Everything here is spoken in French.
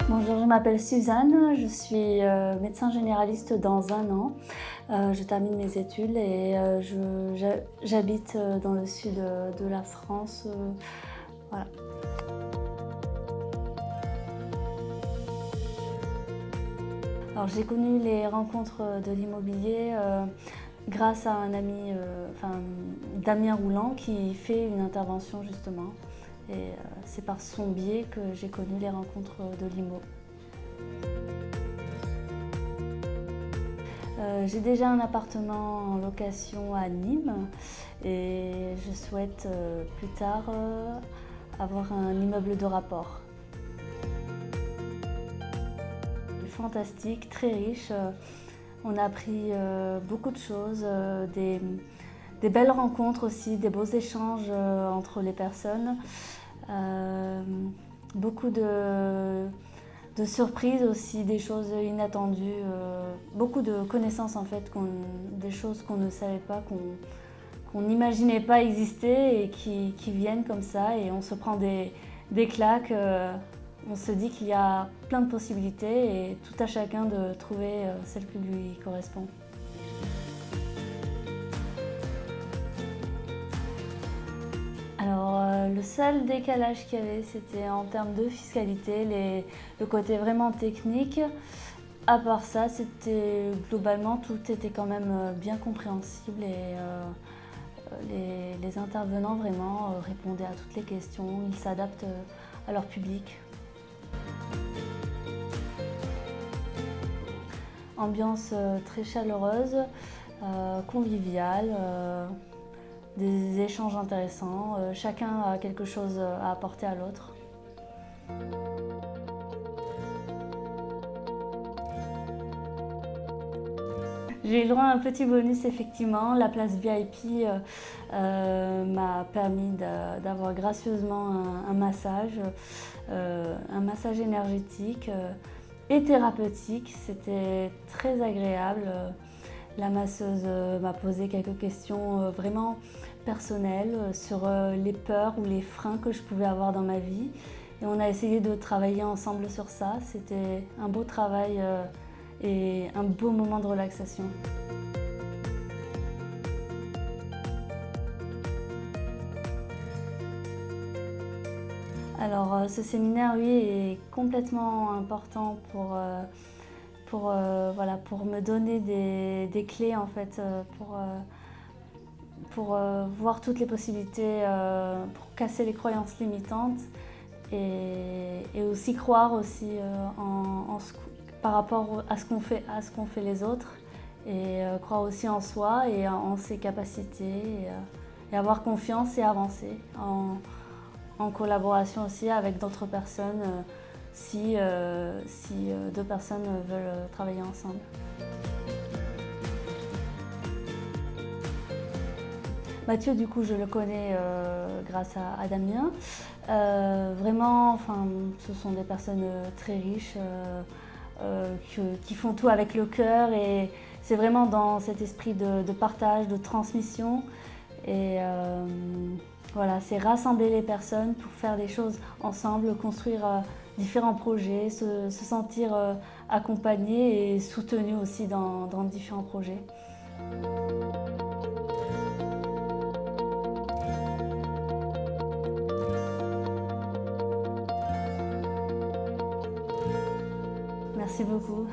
Bonjour, je m'appelle Suzanne, je suis médecin généraliste dans un an. Je termine mes études et j'habite dans le sud de la France. Voilà. Alors, j'ai connu les rencontres de l'immobilier grâce à un ami, Damien Rouland, qui fait une intervention justement. Et c'est par son biais que j'ai connu les rencontres de l'IMO. J'ai déjà un appartement en location à Nîmes et je souhaite plus tard avoir un immeuble de rapport. Fantastique, très riche. On a appris beaucoup de choses, des belles rencontres aussi, des beaux échanges entre les personnes. Beaucoup de surprises aussi, des choses inattendues, beaucoup de connaissances en fait, des choses qu'on ne savait pas, qu'on n'imaginait pas exister et qui viennent comme ça et on se prend des claques. On se dit qu'il y a plein de possibilités et tout à chacun de trouver celle qui lui correspond. Alors, le seul décalage qu'il y avait, c'était en termes de fiscalité, le côté vraiment technique. À part ça, globalement, tout était quand même bien compréhensible et les intervenants vraiment répondaient à toutes les questions. Ils s'adaptent à leur public. Ambiance très chaleureuse, conviviale, des échanges intéressants. Chacun a quelque chose à apporter à l'autre. J'ai eu le droit à un petit bonus effectivement. La place VIP m'a permis d'avoir gracieusement un massage énergétique et thérapeutique. C'était très agréable. La masseuse m'a posé quelques questions vraiment personnelles sur les peurs ou les freins que je pouvais avoir dans ma vie. Et on a essayé de travailler ensemble sur ça. C'était un beau travail et un beau moment de relaxation. Alors ce séminaire, oui, est complètement important pour me donner des clés en fait, pour voir toutes les possibilités, pour casser les croyances limitantes et aussi croire aussi par rapport à ce qu'ont fait les autres et croire aussi en soi et en ses capacités et avoir confiance et avancer en collaboration aussi avec d'autres personnes si deux personnes veulent travailler ensemble. Mathieu, du coup, je le connais grâce à Damien. Vraiment, enfin, ce sont des personnes très riches qui font tout avec le cœur et c'est vraiment dans cet esprit de partage, de transmission. Et voilà, c'est rassembler les personnes pour faire des choses ensemble, construire différents projets, se sentir accompagné et soutenu aussi dans différents projets. Merci beaucoup.